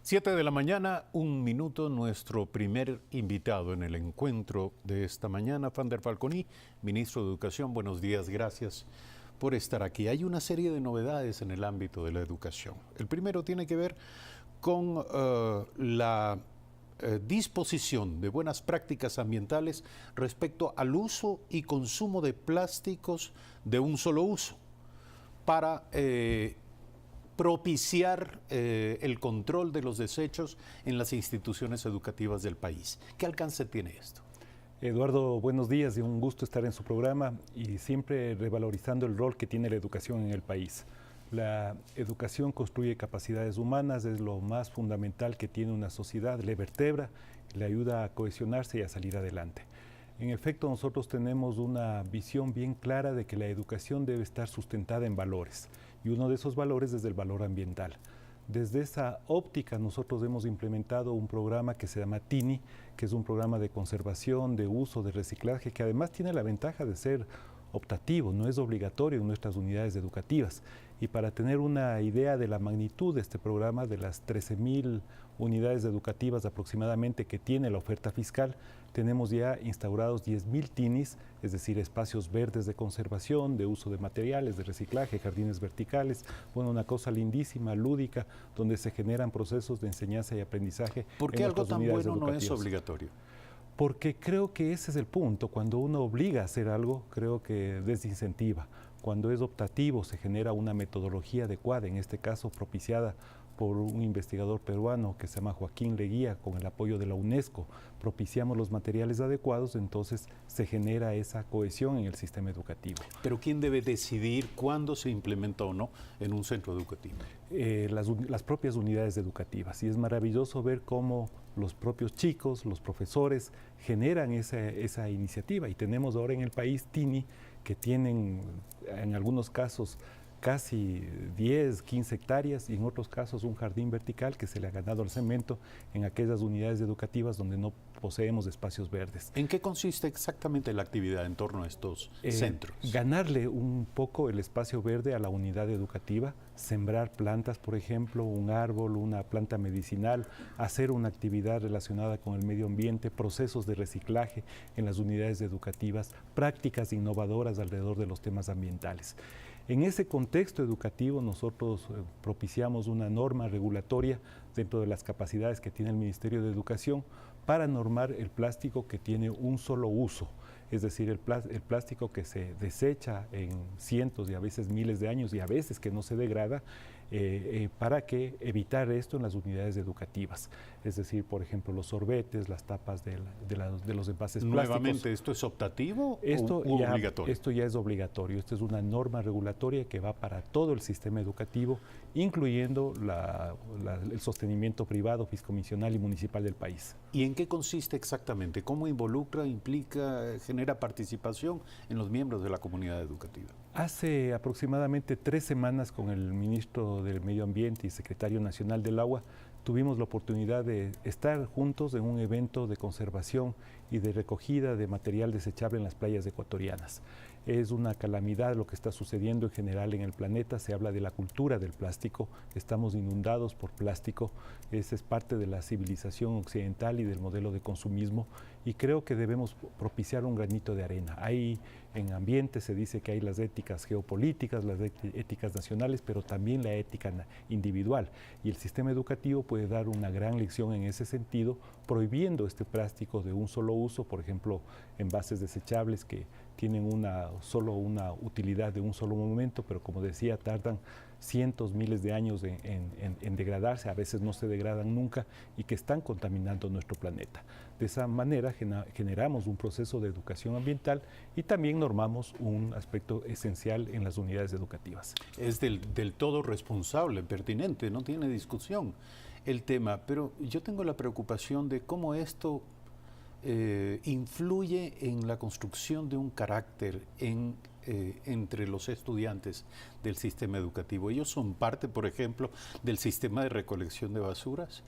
7 de la mañana, 1 minuto, nuestro primer invitado en el encuentro de esta mañana, Fander Falconi, ministro de Educación. Buenos días, gracias por estar aquí. Hay una serie de novedades en el ámbito de la educación. El primero tiene que ver con la disposición de buenas prácticas ambientales respecto al uso y consumo de plásticos de un solo uso para propiciar el control de los desechos en las instituciones educativas del país. ¿Qué alcance tiene esto? Eduardo, buenos días y un gusto estar en su programa y siempre revalorizando el rol que tiene la educación en el país. La educación construye capacidades humanas, es lo más fundamental que tiene una sociedad, le vertebra, le ayuda a cohesionarse y a salir adelante. En efecto, nosotros tenemos una visión bien clara de que la educación debe estar sustentada en valores, y uno de esos valores es el valor ambiental. Desde esa óptica nosotros hemos implementado un programa que se llama TINI, que es un programa de conservación, de uso, de reciclaje, que además tiene la ventaja de ser optativo, no es obligatorio en nuestras unidades educativas. Y para tener una idea de la magnitud de este programa, de las 13.000 unidades educativas aproximadamente que tiene la oferta fiscal, tenemos ya instaurados 10.000 TINIs, es decir, espacios verdes de conservación, de uso de materiales, de reciclaje, jardines verticales, bueno, una cosa lindísima, lúdica, donde se generan procesos de enseñanza y aprendizaje. ¿Por qué algo tan bueno no es obligatorio? Porque creo que ese es el punto. Cuando uno obliga a hacer algo, creo que desincentiva. Cuando es optativo, se genera una metodología adecuada, en este caso propiciada por un investigador peruano que se llama Joaquín Leguía, con el apoyo de la UNESCO. Propiciamos los materiales adecuados, entonces se genera esa cohesión en el sistema educativo. ¿Pero quién debe decidir cuándo se implementa o no en un centro educativo? Las propias unidades educativas. Y es maravilloso ver cómo los propios chicos, los profesores, generan esa iniciativa. Y tenemos ahora en el país TINI, que tienen en algunos casos casi 10, 15 hectáreas y en otros casos un jardín vertical que se le ha ganado al cemento en aquellas unidades educativas donde no poseemos espacios verdes. ¿En qué consiste exactamente la actividad en torno a estos centros? Ganarle un poco el espacio verde a la unidad educativa, sembrar plantas, por ejemplo, un árbol, una planta medicinal, hacer una actividad relacionada con el medio ambiente, procesos de reciclaje en las unidades educativas, prácticas innovadoras alrededor de los temas ambientales. En ese contexto educativo nosotros propiciamos una norma regulatoria dentro de las capacidades que tiene el Ministerio de Educación para normar el plástico que tiene un solo uso, es decir, el plástico que se desecha en cientos y a veces miles de años y a veces que no se degrada, para que evitar esto en las unidades educativas. Es decir, por ejemplo, los sorbetes, las tapas de los envases plásticos. Nuevamente, ¿esto es optativo o obligatorio? Esto ya es obligatorio. Esta es una norma regulatoria que va para todo el sistema educativo, incluyendo el sostenimiento privado, fiscomisional y municipal del país. ¿Y en qué consiste exactamente? ¿Cómo involucra, implica, genera participación en los miembros de la comunidad educativa? Hace aproximadamente 3 semanas con el ministro del Medio Ambiente y secretario nacional del Agua tuvimos la oportunidad de estar juntos en un evento de conservación y de recogida de material desechable en las playas ecuatorianas. Es una calamidad lo que está sucediendo en general en el planeta. Se habla de la cultura del plástico, estamos inundados por plástico. Esa es parte de la civilización occidental y del modelo de consumismo, y creo que debemos propiciar un granito de arena. Hay en ambiente, se dice que hay las éticas geopolíticas, las éticas nacionales, pero también la ética individual, y el sistema educativo puede dar una gran lección en ese sentido, prohibiendo este plástico de un solo uso, por ejemplo, envases desechables que tienen solo una utilidad de un solo momento, pero como decía, tardan cientos, miles de años en degradarse, a veces no se degradan nunca y que están contaminando nuestro planeta. De esa manera generamos un proceso de educación ambiental y también normamos un aspecto esencial en las unidades educativas. Es del todo responsable, pertinente, no tiene discusión el tema, pero yo tengo la preocupación de cómo esto influye en la construcción de un carácter entre los estudiantes del sistema educativo. Ellos son parte, por ejemplo, del sistema de recolección de basuras.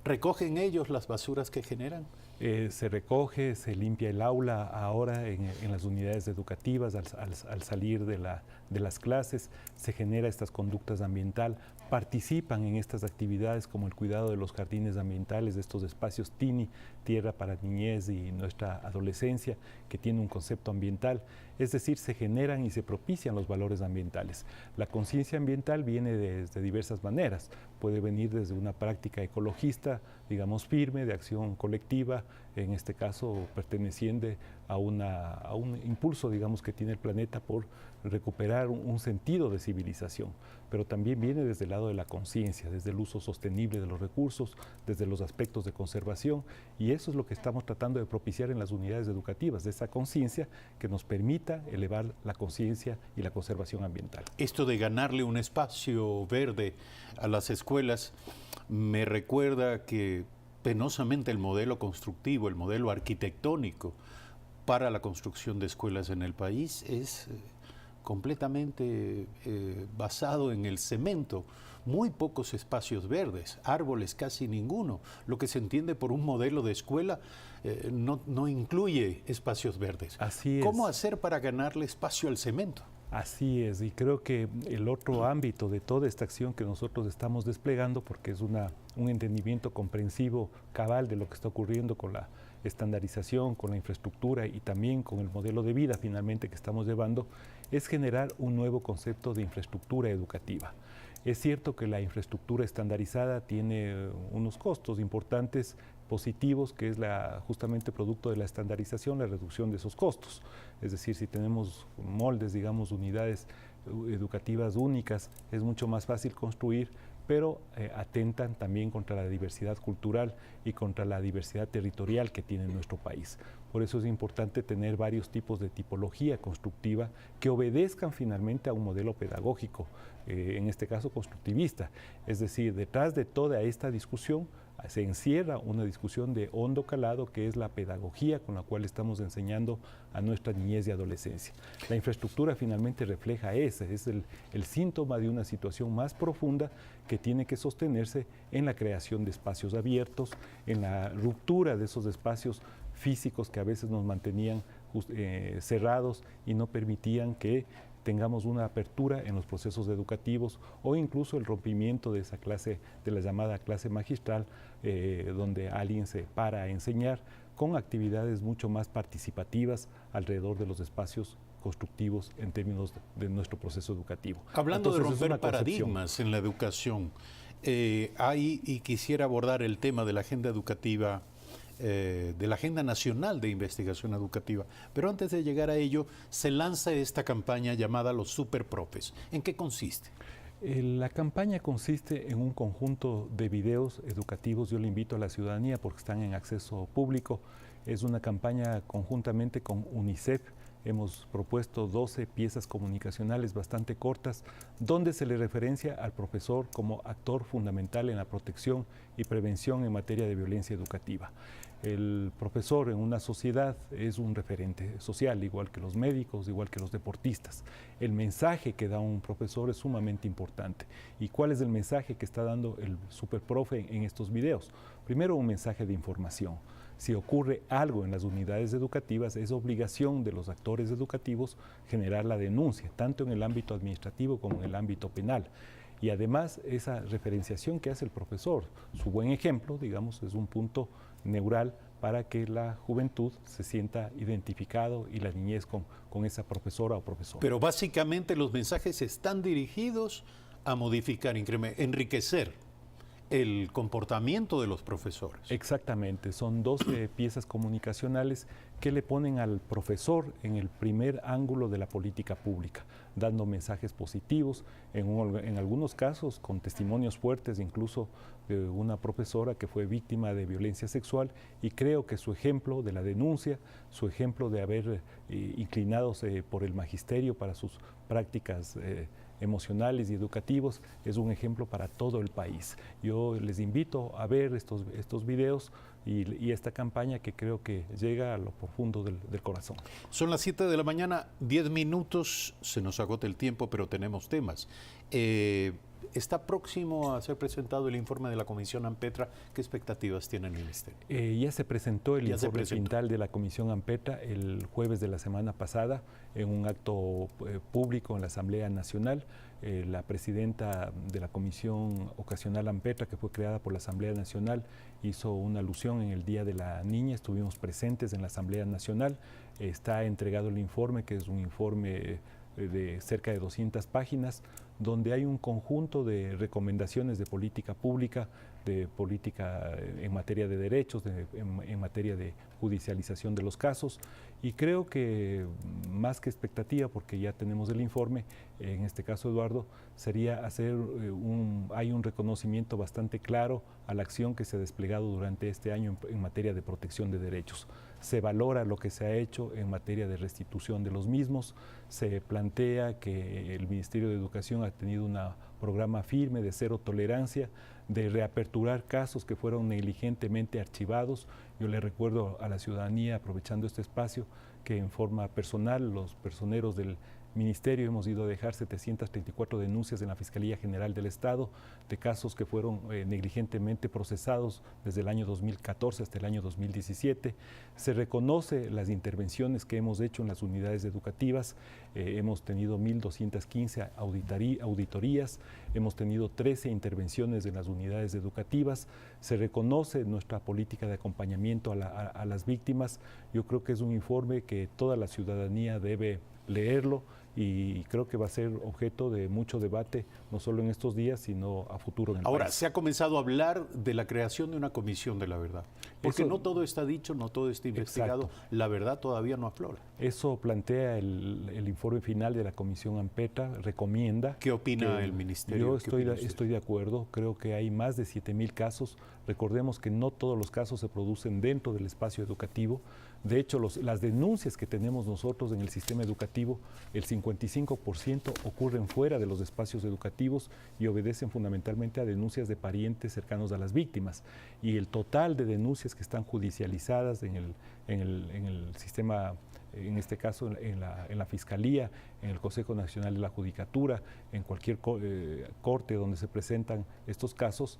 ¿Recogen ellos las basuras que generan? Se recoge, se limpia el aula ahora en las unidades educativas al salir de las clases, se genera estas conductas ambiental, participan en estas actividades como el cuidado de los jardines ambientales, de estos espacios TINI, Tierra para Niñez y Nuestra Adolescencia, que tiene un concepto ambiental, es decir, se generan y se propician los valores ambientales. La conciencia ambiental viene de diversas maneras, puede venir desde una práctica ecologista, digamos firme, de acción colectiva, en este caso perteneciente a un impulso, digamos, que tiene el planeta por recuperar un sentido de civilización, pero también viene desde el lado de la conciencia, desde el uso sostenible de los recursos, desde los aspectos de conservación, y eso es lo que estamos tratando de propiciar en las unidades educativas, de esa conciencia que nos permita elevar la conciencia y la conservación ambiental. Esto de ganarle un espacio verde a las escuelas me recuerda que penosamente el modelo constructivo, el modelo arquitectónico para la construcción de escuelas en el país es completamente basado en el cemento, muy pocos espacios verdes, árboles casi ninguno. Lo que se entiende por un modelo de escuela no incluye espacios verdes. Así es. ¿Cómo hacer para ganarle espacio al cemento? Así es, y creo que el otro ámbito de toda esta acción que nosotros estamos desplegando, porque es un entendimiento comprensivo, cabal de lo que está ocurriendo con la estandarización, con la infraestructura y también con el modelo de vida finalmente que estamos llevando, es generar un nuevo concepto de infraestructura educativa. Es cierto que la infraestructura estandarizada tiene unos costos importantes positivos, que es justamente producto de la estandarización, la reducción de esos costos. Es decir, si tenemos moldes, digamos, unidades educativas únicas, es mucho más fácil construir, pero atentan también contra la diversidad cultural y contra la diversidad territorial que tiene nuestro país. Por eso es importante tener varios tipos de tipología constructiva que obedezcan finalmente a un modelo pedagógico, en este caso constructivista. Es decir, detrás de toda esta discusión se encierra una discusión de hondo calado que es la pedagogía con la cual estamos enseñando a nuestra niñez y adolescencia. La infraestructura finalmente refleja ese, es el síntoma de una situación más profunda que tiene que sostenerse en la creación de espacios abiertos, en la ruptura de esos espacios físicos que a veces nos mantenían cerrados y no permitían que tengamos una apertura en los procesos educativos o incluso el rompimiento de esa clase, de la llamada clase magistral, donde alguien se para a enseñar con actividades mucho más participativas alrededor de los espacios constructivos en términos de nuestro proceso educativo. Hablando de romper paradigmas en la educación, y quisiera abordar el tema de la agenda educativa, de la Agenda Nacional de Investigación Educativa. Pero antes de llegar a ello, se lanza esta campaña llamada Los Superprofes. ¿En qué consiste? La campaña consiste en un conjunto de videos educativos. Yo le invito a la ciudadanía porque están en acceso público. Es una campaña conjuntamente con UNICEF. Hemos propuesto 12 piezas comunicacionales bastante cortas, donde se le referencia al profesor como actor fundamental en la protección y prevención en materia de violencia educativa. El profesor en una sociedad es un referente social, igual que los médicos, igual que los deportistas. El mensaje que da un profesor es sumamente importante. ¿Y cuál es el mensaje que está dando el superprofe en estos videos? Primero, un mensaje de información. Si ocurre algo en las unidades educativas, es obligación de los actores educativos generar la denuncia, tanto en el ámbito administrativo como en el ámbito penal. Y además, esa referenciación que hace el profesor, su buen ejemplo, digamos, es un punto neural para que la juventud se sienta identificado y la niñez con esa profesora o profesor. Pero básicamente los mensajes están dirigidos a modificar, enriquecer el comportamiento de los profesores. Exactamente, son 12 piezas comunicacionales que le ponen al profesor en el primer ángulo de la política pública, dando mensajes positivos, en algunos casos con testimonios fuertes, incluso de una profesora que fue víctima de violencia sexual, y creo que su ejemplo de la denuncia, su ejemplo de haber inclinado por el magisterio para sus prácticas emocionales y educativos, es un ejemplo para todo el país. Yo les invito a ver estos videos y esta campaña que creo que llega a lo profundo del corazón. Son las 7 de la mañana, 10 minutos, se nos agota el tiempo, pero tenemos temas. Está próximo a ser presentado el informe de la Comisión AMPETRA. ¿Qué expectativas tiene el Ministerio? Ya se presentó el informe final de la Comisión AMPETRA el jueves de la semana pasada en un acto público en la Asamblea Nacional. La presidenta de la Comisión Ocasional AMPETRA, que fue creada por la Asamblea Nacional, hizo una alusión en el Día de la Niña. Estuvimos presentes en la Asamblea Nacional. Está entregado el informe, que es un informe de cerca de 200 páginas, donde hay un conjunto de recomendaciones de política pública, de política en materia de derechos, en materia de judicialización de los casos, y creo que más que expectativa, porque ya tenemos el informe, en este caso, Eduardo, sería hacer hay un reconocimiento bastante claro a la acción que se ha desplegado durante este año en materia de protección de derechos. Se valora lo que se ha hecho en materia de restitución de los mismos, se plantea que el Ministerio de Educación ha tenido un programa firme de cero tolerancia, de reaperturar casos que fueron negligentemente archivados. Yo le recuerdo a la ciudadanía, aprovechando este espacio, que en forma personal los personeros del Ministerio hemos ido a dejar 734 denuncias en la Fiscalía General del Estado de casos que fueron negligentemente procesados desde el año 2014 hasta el año 2017. Se reconoce las intervenciones que hemos hecho en las unidades educativas. Hemos tenido 1.215 auditorías, hemos tenido 13 intervenciones en las unidades educativas. Se reconoce nuestra política de acompañamiento a las víctimas. Yo creo que es un informe que toda la ciudadanía debe leerlo, y creo que va a ser objeto de mucho debate, no solo en estos días, sino a futuro en el Ahora, país. se ha comenzado a hablar de la creación de una comisión de la verdad, porque no todo está dicho, no todo está investigado, exacto. La verdad todavía no aflora. Eso plantea el informe final de la Comisión AMPETRA, recomienda. ¿Qué opina el Ministerio? Yo estoy de acuerdo, creo que hay más de 7,000 casos. Recordemos que no todos los casos se producen dentro del espacio educativo. De hecho, las denuncias que tenemos nosotros en el sistema educativo, el 55% ocurren fuera de los espacios educativos y obedecen fundamentalmente a denuncias de parientes cercanos a las víctimas. Y el total de denuncias que están judicializadas en el sistema, en este caso en la Fiscalía, en el Consejo Nacional de la Judicatura, en cualquier corte donde se presentan estos casos,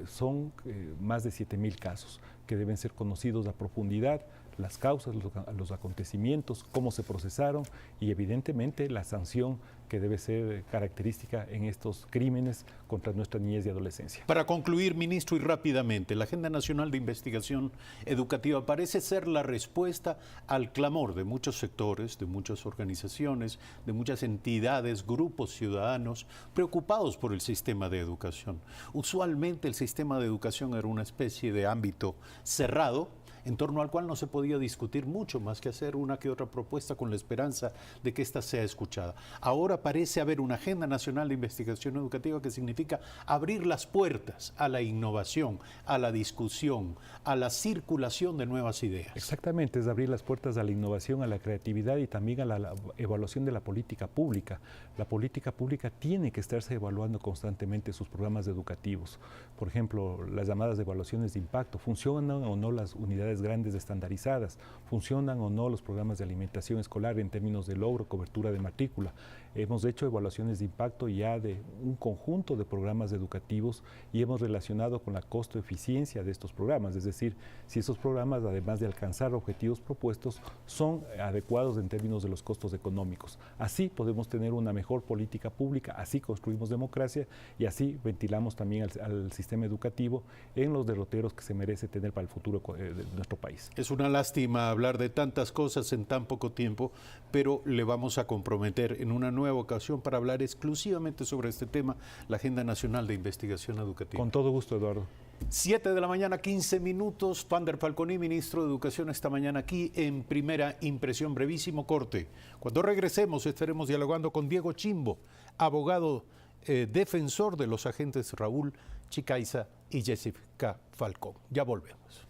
son más de 7,000 casos que deben ser conocidos a profundidad, las causas, los acontecimientos, cómo se procesaron y evidentemente la sanción que debe ser característica en estos crímenes contra nuestra niñez y adolescencia. Para concluir, ministro, y rápidamente, la Agenda Nacional de Investigación Educativa parece ser la respuesta al clamor de muchos sectores, de muchas organizaciones, de muchas entidades, grupos ciudadanos preocupados por el sistema de educación. Usualmente el sistema de educación era una especie de ámbito cerrado, en torno al cual no se podía discutir mucho más que hacer una que otra propuesta con la esperanza de que ésta sea escuchada. Ahora parece haber una Agenda Nacional de Investigación Educativa que significa abrir las puertas a la innovación, a la discusión, a la circulación de nuevas ideas. Exactamente, es abrir las puertas a la innovación, a la creatividad y también a la evaluación de la política pública. La política pública tiene que estarse evaluando constantemente sus programas educativos. Por ejemplo, las llamadas evaluaciones de impacto, ¿funcionan o no las unidades grandes estandarizadas? ¿Funcionan o no los programas de alimentación escolar en términos de logro, cobertura de matrícula? Hemos hecho evaluaciones de impacto ya de un conjunto de programas educativos y hemos relacionado con la costo-eficiencia de estos programas, es decir, si esos programas, además de alcanzar objetivos propuestos, son adecuados en términos de los costos económicos. Así podemos tener una mejor política pública, así construimos democracia y así ventilamos también al sistema educativo en los derroteros que se merece tener para el futuro de nuestro país. Es una lástima hablar de tantas cosas en tan poco tiempo, pero le vamos a comprometer en una nueva ocasión para hablar exclusivamente sobre este tema, la Agenda Nacional de Investigación Educativa. Con todo gusto, Eduardo. 7 de la mañana, 15 minutos. Fander Falconi, ministro de Educación, esta mañana aquí en Primera Impresión. Brevísimo corte. Cuando regresemos estaremos dialogando con Diego Chimbo, abogado defensor de los agentes Raúl Chicaiza y Jessica Falcón. Ya volvemos.